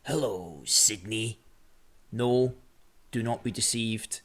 Hello, Sydney. No, do not be deceived.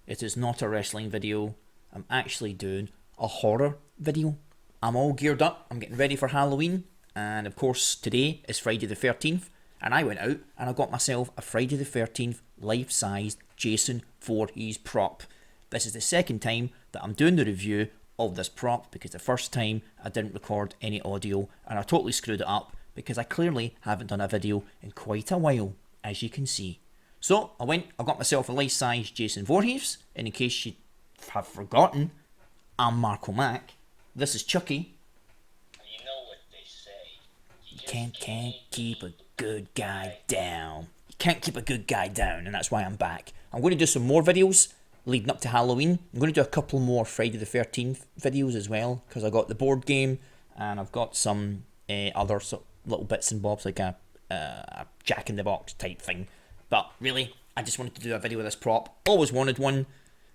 It is not a wrestling video. I'm actually doing a horror video. I'm all geared up. I'm getting ready for Halloween. And of course, today is Friday the 13th. And I went out and I got myself a Friday the 13th life-sized Jason Voorhees prop. This is the second time that I'm doing the review of this prop because the first time I didn't record any audio and I totally screwed it up because I clearly haven't done a video in quite a while, as you can see. So I got myself a life-size Jason Voorhees, and in case you have forgotten, I'm Marco Mack. This is Chucky. You know what they say. You can't keep a good guy down. You can't keep a good guy down, and that's why I'm back. I'm going to do some more videos leading up to Halloween. I'm going to do a couple more Friday the 13th videos as well, because I got the board game, and I've got some other little bits and bobs like a Jack in the Box type thing. But really, I just wanted to do a video with this prop. Always wanted one.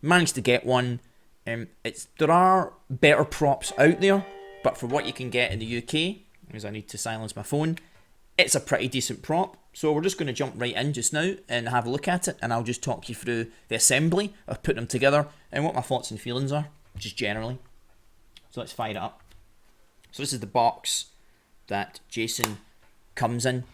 Managed to get one. There are better props out there, but for what you can get in the UK, because I need to silence my phone, it's a pretty decent prop. So we're just going to jump right in just now and have a look at it, and I'll just talk you through the assembly of putting them together and what my thoughts and feelings are, just generally. So let's fire it up. So this is the box that Jason comes in.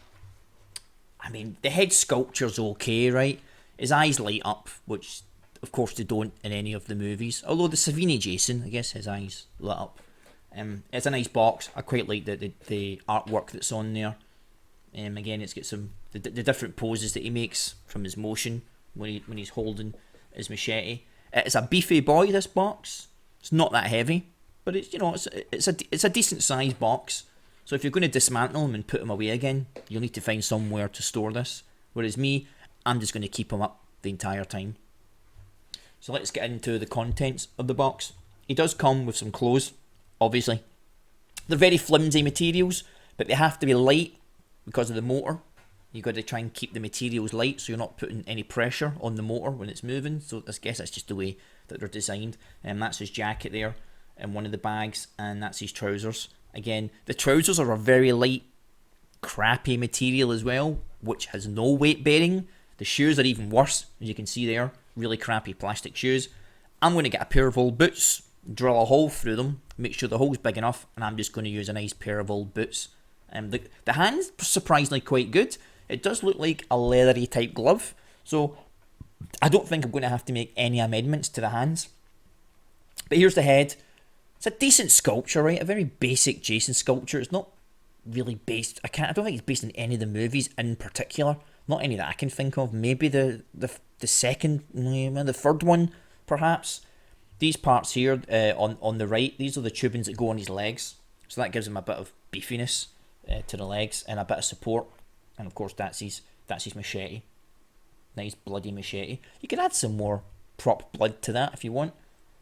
I mean, the head sculpture's okay, right? His eyes light up, which of course they don't in any of the movies. Although the Savini Jason, I guess his eyes lit up. It's a nice box. I quite like the artwork that's on there. Again, it's got some the different poses that he makes from his motion when he's holding his machete. It's a beefy boy, this box. It's not that heavy, but it's a decent sized box. So if you're going to dismantle him and put him away again, you'll need to find somewhere to store this. Whereas me, I'm just going to keep him up the entire time. So let's get into the contents of the box. He does come with some clothes, obviously. They're very flimsy materials, but they have to be light because of the motor. You've got to try and keep the materials light so you're not putting any pressure on the motor when it's moving. So I guess that's just the way that they're designed. And that's his jacket there in one of the bags, and that's his trousers. Again, the trousers are a very light, crappy material as well, which has no weight bearing. The shoes are even worse, as you can see there. Really crappy plastic shoes. I'm going to get a pair of old boots, drill a hole through them, make sure the hole's big enough, and I'm just going to use a nice pair of old boots. The hand's surprisingly quite good. It does look like a leathery type glove, so I don't think I'm going to have to make any amendments to the hands. But here's the head. It's a decent sculpture, right? A very basic Jason sculpture. It's not really based. I don't think it's based on any of the movies in particular. Not any that I can think of. Maybe the second, the third one, perhaps. These parts here on the right, these are the tubings that go on his legs. So that gives him a bit of beefiness to the legs and a bit of support. And of course, that's his machete. Nice bloody machete. You could add some more prop blood to that if you want.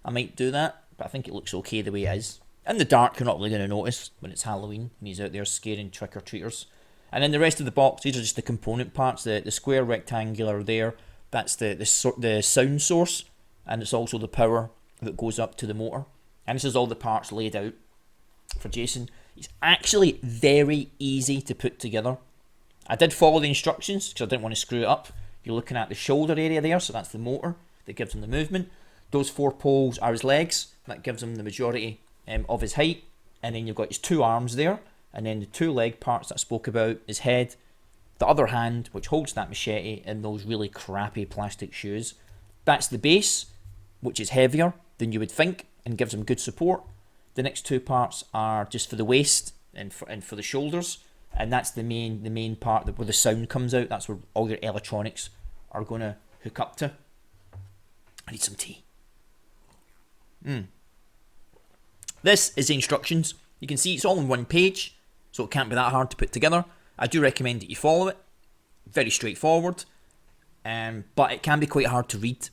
I might do that. But I think it looks okay the way it is. In the dark, you're not really going to notice when it's Halloween and he's out there scaring trick-or-treaters. And then the rest of the box, these are just the component parts. The square rectangular there, that's the sound source, and it's also the power that goes up to the motor. And this is all the parts laid out for Jason. It's actually very easy to put together. I did follow the instructions because I didn't want to screw it up. You're looking at the shoulder area there, so that's the motor that gives him the movement. Those 4 poles are his legs. That gives him the majority of his height. And then you've got his 2 arms there. And then the 2 leg parts that I spoke about, his head. The other hand, which holds that machete in those really crappy plastic shoes. That's the base, which is heavier than you would think and gives him good support. The next 2 parts are just for the waist and for the shoulders. And that's the main part where the sound comes out. That's where all your electronics are going to hook up to. I need some tea. This is the instructions. You can see it's all on one page, so it can't be that hard to put together. I do recommend that you follow it. Very straightforward, but it can be quite hard to read.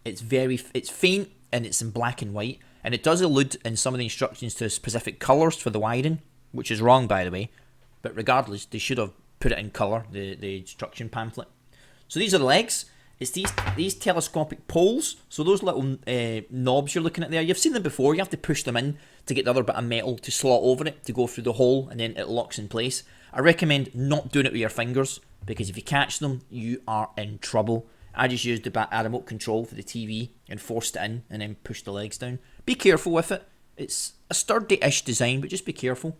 It's faint and it's in black and white, and it does allude in some of the instructions to specific colours for the wiring, which is wrong by the way. But regardless, they should have put it in colour, the instruction pamphlet. So these are the legs. It's these telescopic poles. So those little knobs you're looking at there, you've seen them before. You have to push them in to get the other bit of metal to slot over it, to go through the hole, and then it locks in place. I recommend not doing it with your fingers. because if you catch them, you are in trouble. I just used the remote control for the TV and forced it in and then pushed the legs down. Be careful with it. It's a sturdy-ish design, but just be careful.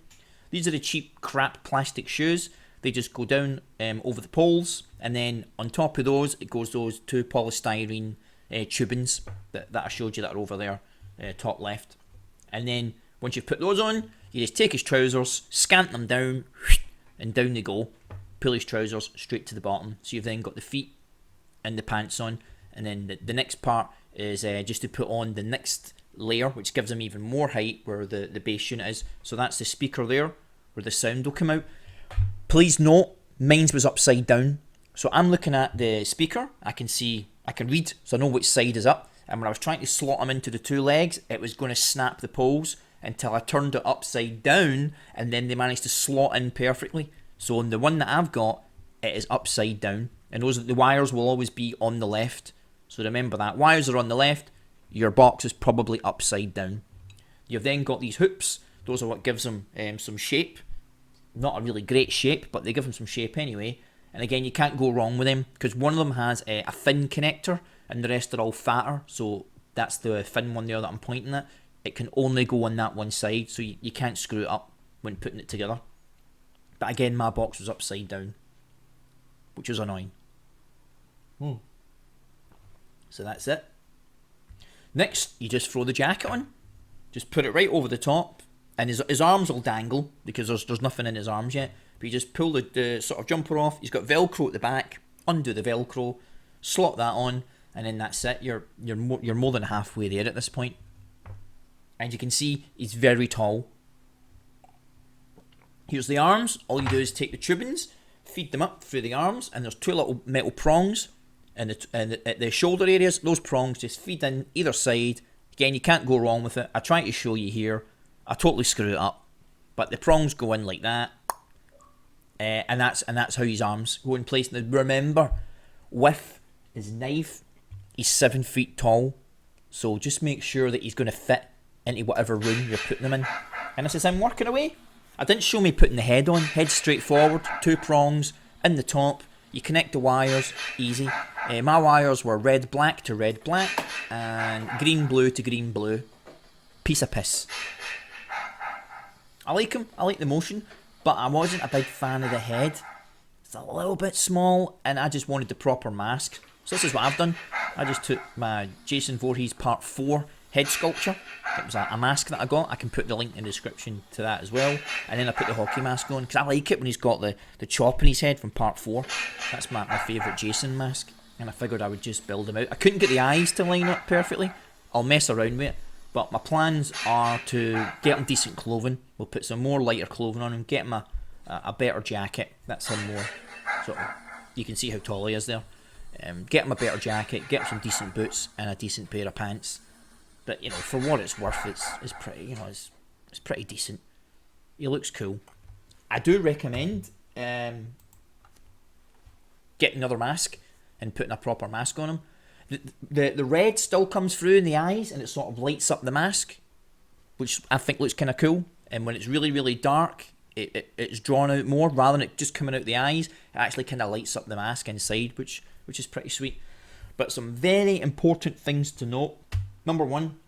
These are the cheap crap plastic shoes. They just go down over the poles, and then on top of those, it goes those two polystyrene tubings that I showed you that are over there, top left. And then once you've put those on, you just take his trousers, scant them down, and down they go. Pull his trousers straight to the bottom. So you've then got the feet and the pants on, and then the next part is just to put on the next layer, which gives them even more height where the bass unit is. So that's the speaker there, where the sound will come out. Please note, mine was upside down. So I'm looking at the speaker, I can read, so I know which side is up. And when I was trying to slot them into the two legs, it was going to snap the poles until I turned it upside down, and then they managed to slot in perfectly. So on the one that I've got, it is upside down. And the wires will always be on the left. So remember that. Wires are on the left, your box is probably upside down. You've then got these hoops. Those are what gives them some shape. Not a really great shape, but they give them some shape anyway. And again, you can't go wrong with them, because one of them has a thin connector and the rest are all fatter. So that's the thin one there that I'm pointing at. It can only go on that one side, so you can't screw it up when putting it together. But again, my box was upside down, which was annoying. So that's it. Next, you just throw the jacket on. Just put it right over the top, and his arms will dangle because there's nothing in his arms yet. But you just pull the sort of jumper off. He's got Velcro at the back. Undo the Velcro, slot that on, and then that's it. You're more than halfway there at this point. And you can see he's very tall. Here's the arms. All you do is take the tubings, feed them up through the arms, and there's two little metal prongs at the shoulder areas. Those prongs just feed in either side. Again, you can't go wrong with it. I try to show you here. I totally screw it up, but the prongs go in like that, and that's how his arms go in place. Now remember, with his knife, he's 7 feet tall, so just make sure that he's going to fit into whatever room you're putting them in. And as I'm working away, I didn't show me putting the head on. Head straight forward, two prongs in the top. You connect the wires, easy. My wires were red black to red black, and green blue to green blue. Piece of piss. I like him. I like the motion, but I wasn't a big fan of the head. It's a little bit small, and I just wanted the proper mask. So this is what I've done. I just took my Jason Voorhees Part 4 head sculpture. It was a mask that I got. I can put the link in the description to that as well. And then I put the hockey mask on, because I like it when he's got the chop in his head from Part 4. That's my favourite Jason mask. And I figured I would just build him out. I couldn't get the eyes to line up perfectly. I'll mess around with it. But my plans are to get him decent clothing. We'll put some more lighter clothing on him. Get him a better jacket. That's him more. So you can see how tall he is there. Get him a better jacket. Get him some decent boots and a decent pair of pants. But for what it's worth, it's pretty. It's pretty decent. He looks cool. I do recommend getting another mask and putting a proper mask on him. The red still comes through in the eyes, and it sort of lights up the mask, which I think looks kind of cool. And when it's really, really dark, it's drawn out more rather than it just coming out the eyes. It actually kind of lights up the mask inside, which is pretty sweet. But some very important things to note. Number one,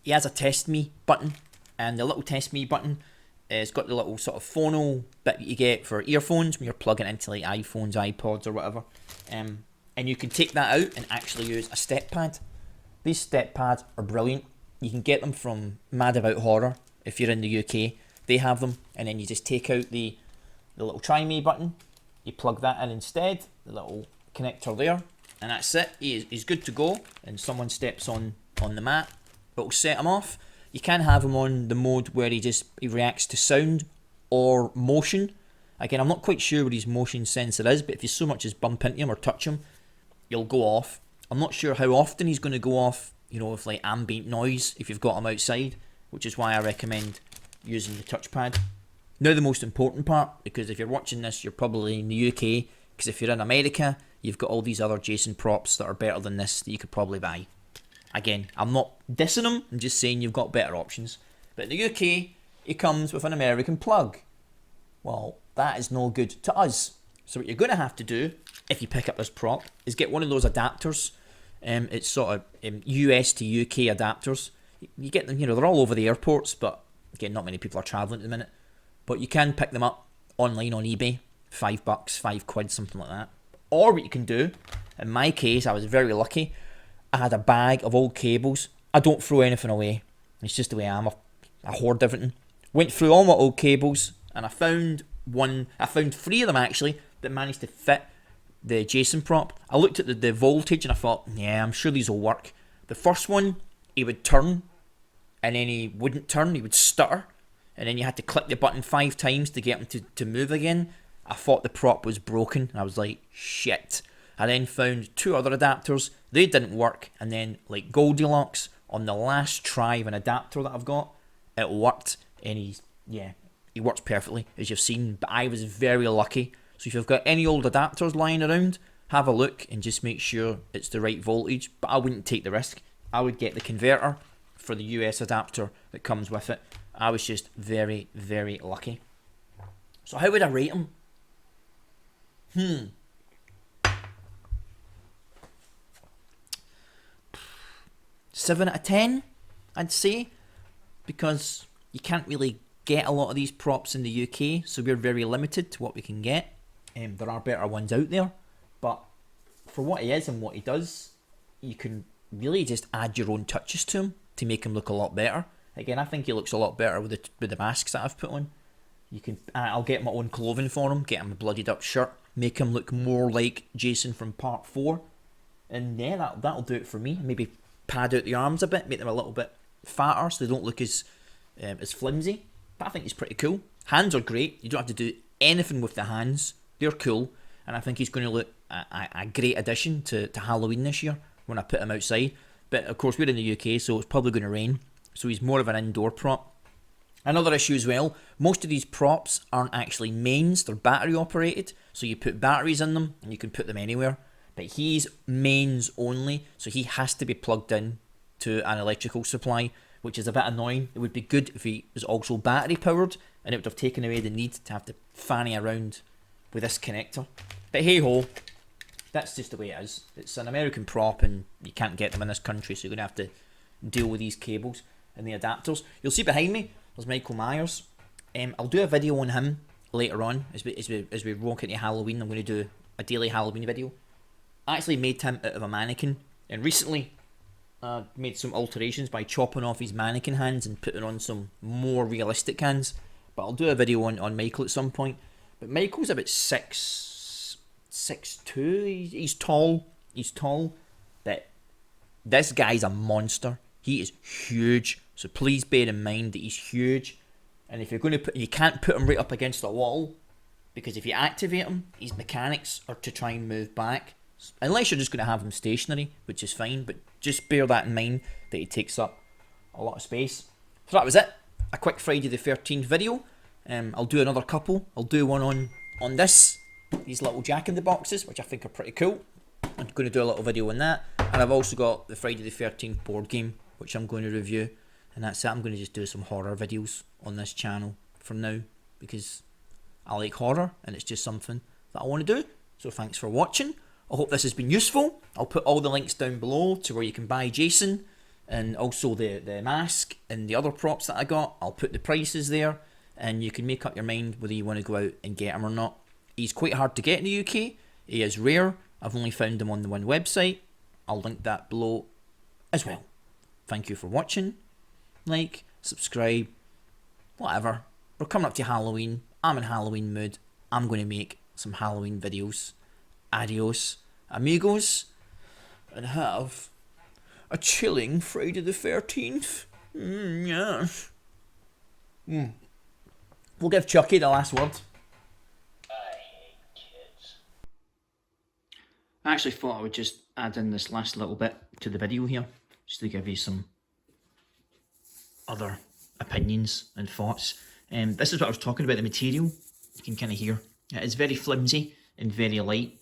he has a test me button, and the little test me button has got the little sort of phono bit that you get for earphones when you're plugging into like iPhones, iPods or whatever. And you can take that out and actually use a step pad. These step pads are brilliant. You can get them from Mad About Horror if you're in the UK. They have them, and then you just take out the little try me button. You plug that in instead, the little connector there, and that's it. He's good to go. And someone steps on the mat, it'll set him off. You can have him on the mode where he reacts to sound or motion. Again, I'm not quite sure what his motion sensor is, but if you so much as bump into him or touch him, he'll go off. I'm not sure how often he's going to go off, with like ambient noise if you've got him outside, which is why I recommend using the touchpad. Now the most important part, because if you're watching this, you're probably in the UK, because if you're in America, you've got all these other Jason props that are better than this that you could probably buy. Again, I'm not dissing them, I'm just saying you've got better options. But in the UK, it comes with an American plug. Well, that is no good to us. So what you're going to have to do, if you pick up this prop, is get one of those adapters. It's sort of US to UK adapters. You get them, they're all over the airports, but again, not many people are travelling at the minute. But you can pick them up online on eBay, £5, £5, something like that. Or what you can do, in my case, I was very lucky. I had a bag of old cables. I don't throw anything away. It's just the way I am. I hoard everything. Went through all my old cables, and I found three of them actually, that managed to fit the Jason prop. I looked at the voltage and I thought, yeah, I'm sure these will work. The first one, he would turn, and then he wouldn't turn, he would stutter, and then you had to click the button 5 times to get him to move again. I thought the prop was broken, and I was like, shit. I then found 2 other adapters, they didn't work, and then like Goldilocks, on the last try of an adapter that I've got, it worked, and he works perfectly, as you've seen, but I was very lucky. So if you've got any old adapters lying around, have a look and just make sure it's the right voltage, but I wouldn't take the risk. I would get the converter for the US adapter that comes with it. I was just very, very lucky. So how would I rate them? 7 out of 10, I'd say, because you can't really get a lot of these props in the UK, so we're very limited to what we can get. There are better ones out there, but for what he is and what he does, you can really just add your own touches to him to make him look a lot better. Again, I think he looks a lot better with the masks that I've put on. I'll get my own clothing for him, get him a bloodied up shirt, make him look more like Jason from part 4, and yeah, that'll do it for me. Maybe pad out the arms a bit, make them a little bit fatter so they don't look as flimsy. But I think he's pretty cool. Hands are great. You don't have to do anything with the hands. They're cool, and I think he's going to look a great addition to Halloween this year when I put him outside. But of course we're in the UK, so it's probably going to rain, so he's more of an indoor prop. Another issue as well, most of these props aren't actually mains, they're battery operated, so you put batteries in them and you can put them anywhere. But he's mains only, so he has to be plugged in to an electrical supply, which is a bit annoying. It would be good if he was also battery powered, and it would have taken away the need to have to fanny around with this connector. But hey ho, that's just the way it is. It's an American prop and you can't get them in this country, so you're going to have to deal with these cables and the adapters. You'll see behind me, there's Michael Myers. I'll do a video on him later on as we walk into Halloween. I'm going to do a daily Halloween video. I actually made him out of a mannequin, and recently made some alterations by chopping off his mannequin hands and putting on some more realistic hands. But I'll do a video on Michael at some point. But Michael's about 6'2". He's tall. But this guy's a monster. He is huge. So please bear in mind that he's huge. And if you're going to you can't put him right up against the wall, because if you activate him, his mechanics are to try and move back. Unless you're just going to have him stationary, which is fine. But just bear that in mind, that he takes up a lot of space. So that was it. A quick Friday the 13th video. I'll do another couple. I'll do one on these little jack-in-the-boxes, which I think are pretty cool. I'm going to do a little video on that. And I've also got the Friday the 13th board game, which I'm going to review. And that's it. I'm going to just do some horror videos on this channel from now, because I like horror and it's just something that I want to do. So thanks for watching. I hope this has been useful. I'll put all the links down below to where you can buy Jason, and also the mask and the other props that I got. I'll put the prices there, and you can make up your mind whether you want to go out and get him or not. He's quite hard to get in the UK. He is rare. I've only found him on the one website. I'll link that below as well. Thank you for watching. Like, subscribe, whatever. We're coming up to Halloween. I'm in Halloween mood. I'm going to make some Halloween videos. Adios, amigos, and have a chilling Friday the 13th. Yes. We'll give Chucky the last word. I hate kids. I actually thought I would just add in this last little bit to the video here, just to give you some other opinions and thoughts. This is what I was talking about, the material. You can kind of hear. It's very flimsy and very light.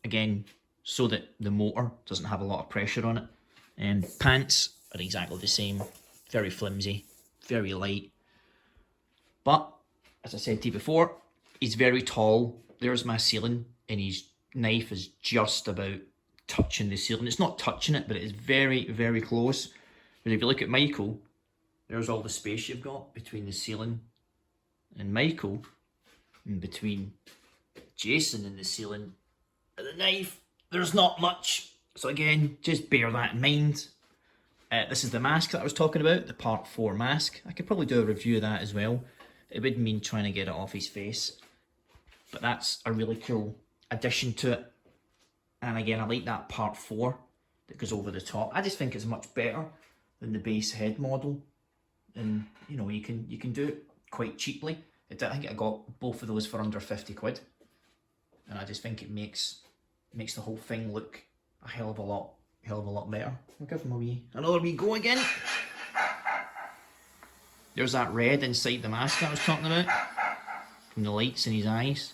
Again, so that the motor doesn't have a lot of pressure on it. Pants are exactly the same. Very flimsy, very light. But, as I said to you before, he's very tall. there's my ceiling, and his knife is just about touching the ceiling. It's not touching it, but it is very, very close. But if you look at Michael, there's all the space you've got between the ceiling and Michael, and between Jason and the ceiling and the knife, there's not much. So again, just bear that in mind. This is the mask that I was talking about, the part 4 mask. I could probably do a review of that as well. It would mean trying to get it off his face. But that's a really cool addition to it. And again, I like that part 4 that goes over the top. I just think it's much better than the base head model. And you know, you can do it quite cheaply. I think I got both of those for under 50 quid. And I just think it makes the whole thing look a hell of a lot better. I'll give him another wee go again. There's that red inside the mask that I was talking about, from the lights in his eyes.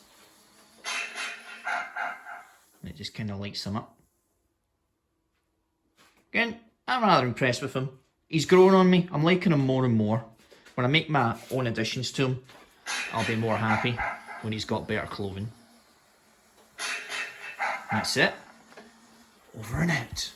And it just kind of lights him up. Again, I'm rather impressed with him. He's growing on me. I'm liking him more and more. When I make my own additions to him, I'll be more happy when he's got better clothing. That's it. Over and out.